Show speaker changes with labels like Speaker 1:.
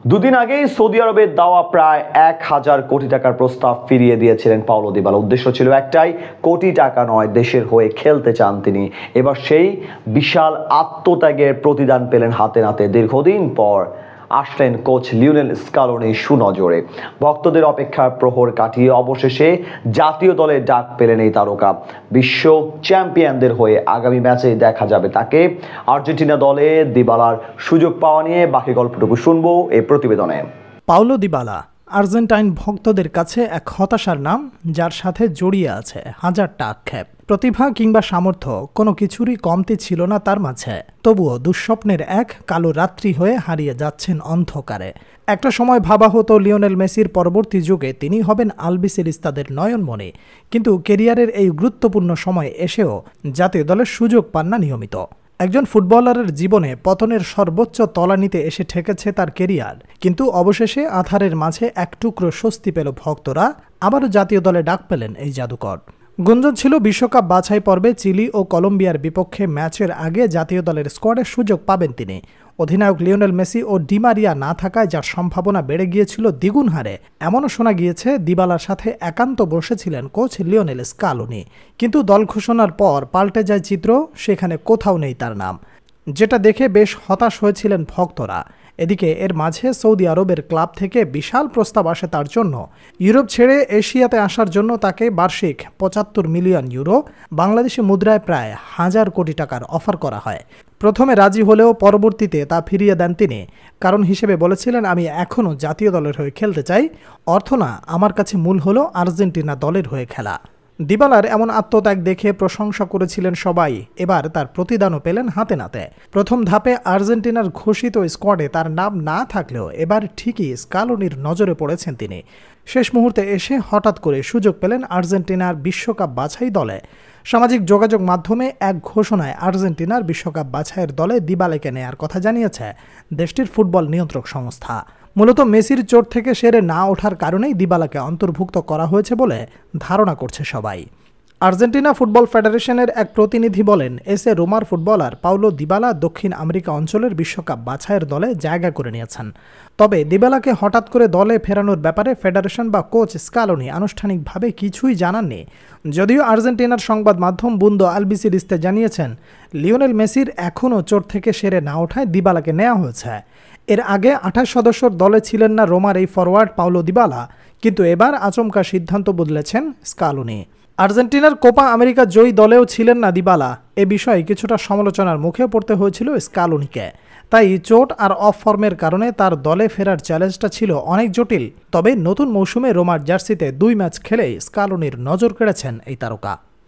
Speaker 1: দুদিন আগেই সৌদি আরবের দেওয়া প্রায় ১,০০০ কোটি টাকার প্রস্তাব ফিরিয়ে দিয়েছিলেন পাওলো দিবালা। উদ্দেশ্য ছিল একটাই, কোটি টাকা নয়, দেশের হয়ে খেলতে চান তিনি। এবার সেই বিশাল আত্মত্যাগের প্রতিদান পেলেন হাতে নাতে। দীর্ঘদিন পর আসলেন কোচ লিওনেল স্কালোনি সুনজরে। ভক্তদের অপেক্ষার প্রহর কাটিয়ে অবশেষে জাতীয় দলের ডাক পেলেন এই তারকা। বিশ্ব চ্যাম্পিয়নদের হয়ে আগামী ম্যাচে দেখা যাবে তাকে। আর্জেন্টিনা দলে দিবালার সুযোগ পাওয়া নিয়ে বাকি গল্পটুকু শুনবো এই প্রতিবেদনে।
Speaker 2: পাওলো দিবালা আর্জেন্টাইন ভক্তদের কাছে এক হতাশার নাম, যার সাথে জড়িয়ে আছে হাজারটা আক্ষেপ। প্রতিভা কিংবা সামর্থ্য কোনো কিছুরই কমতি ছিল না তার মাঝে। তবুও দুঃস্বপ্নের এক কালো রাত্রি হয়ে হারিয়ে যাচ্ছেন অন্ধকারে। একটা সময় ভাবা হতো লিওনেল মেসির পরবর্তী যুগে তিনি হবেন আলবিসেরিস্তাদের নয়নমণি, কিন্তু কেরিয়ারের এই গুরুত্বপূর্ণ সময় এসেও জাতীয় দলের সুযোগ পান না নিয়মিত। একজন ফুটবলারের জীবনে পতনের সর্বোচ্চ তলানিতে এসে ঠেকেছে তার কেরিয়ার, কিন্তু অবশেষে আঁধারের মাঝে এক টুকরো স্বস্তি পেল ভক্তরা। আবারও জাতীয় দলে ডাক পেলেন এই জাদুকর। গুঞ্জন ছিল বিশ্বকাপ বাছাই পর্বে চিলি ও কলম্বিয়ার বিপক্ষে ম্যাচের আগে জাতীয় দলের স্কোয়াডে সুযোগ পাবেন তিনি। অধিনায়ক লিওনেল মেসি ও ডি মারিয়া না থাকায় যার সম্ভাবনা বেড়ে গিয়েছিল দ্বিগুণ হারে। এমনও শোনা গিয়েছে দিবালার সাথে একান্ত বসেছিলেন কোচ লিওনেল স্কালোনি, কিন্তু দল ঘোষণার পর পাল্টে যায় চিত্র। সেখানে কোথাও নেই তার নাম, যেটা দেখে বেশ হতাশ হয়েছিলেন ভক্তরা। এদিকে এর মাঝে সৌদি আরবের ক্লাব থেকে বিশাল প্রস্তাব আসে তার জন্য। ইউরোপ ছেড়ে এশিয়াতে আসার জন্য তাকে বার্ষিক ৭৫ মিলিয়ন ইউরো, বাংলাদেশি মুদ্রায় প্রায় ১,০০০ কোটি টাকার অফার করা হয়। প্রথমে রাজি হলেও পরবর্তীতে তা ফিরিয়ে দেন তিনি। কারণ হিসেবে বলেছিলেন, আমি এখনও জাতীয় দলের হয়ে খেলতে চাই, অর্থ না, আমার কাছে মূল হলো আর্জেন্টিনা দলের হয়ে খেলা। দিবালার এমন আত্মত্যাগ দেখে প্রশংসা করেছিলেন সবাই। এবার তার প্রতিদানও পেলেন হাতে নাতে। প্রথম ধাপে আর্জেন্টিনার ঘোষিত স্কোয়াডে তার নাম না থাকলেও এবার ঠিকই স্কালোনির নজরে পড়েছেন তিনি। শেষ মুহূর্তে এসে হঠাৎ করে সুযোগ পেলেন আর্জেন্টিনার বিশ্বকাপ বাছাই দলে। সামাজিক যোগাযোগ মাধ্যমে এক ঘোষণায় আর্জেন্টিনার বিশ্বকাপ বাছাইয়ের দলে দিবালাকে নেয়ার কথা জানিয়েছে দেশটির ফুটবল নিয়ন্ত্রক সংস্থা। মূলত মেসির চোট থেকে সেরে না ওঠার কারণেই দিবালাকে অন্তর্ভুক্ত করা হয়েছে বলে ধারণা করছে সবাই। আর্জেন্টিনা ফুটবল ফেডারেশনের এক প্রতিনিধি বলেন, এসে রোমার ফুটবলার পাওলো দিবালা দক্ষিণ আমেরিকা অঞ্চলের বিশ্বকাপ বাছাইয়ের দলে জায়গা করে নিয়েছেন। তবে দিবালাকে হঠাৎ করে দলে ফেরানোর ব্যাপারে ফেডারেশন বা কোচ স্কালোনি আনুষ্ঠানিকভাবে কিছুই জানাননি। যদিও আর্জেন্টিনার সংবাদ মাধ্যম বুন্দো আলবিসেরিস্তা জানিয়েছেন, লিওনেল মেসির এখনও চোট থেকে সেরে না ওঠায় দিবালাকে নেওয়া হয়েছে। এর আগে ২৮ সদস্যর দলে ছিলেন না রোমার এই ফরওয়ার্ড পাওলো দিবালা, কিন্তু এবার আচমকা সিদ্ধান্ত বদলেছেন স্কালোনি। আর্জেন্টিনার কোপা আমেরিকা জয়ী দলেও ছিলেন না দিবালা। এ বিষয়ে কিছুটা সমালোচনার মুখে পড়তে হয়েছিল স্কালোনিকে। তাই চোট আর অফ ফর্মের কারণে তার দলে ফেরার চ্যালেঞ্জটা ছিল অনেক জটিল। তবে নতুন মৌসুমে রোমার জার্সিতে ২ ম্যাচ খেলেই স্কালোনির নজর কেড়েছেন এই তারকা।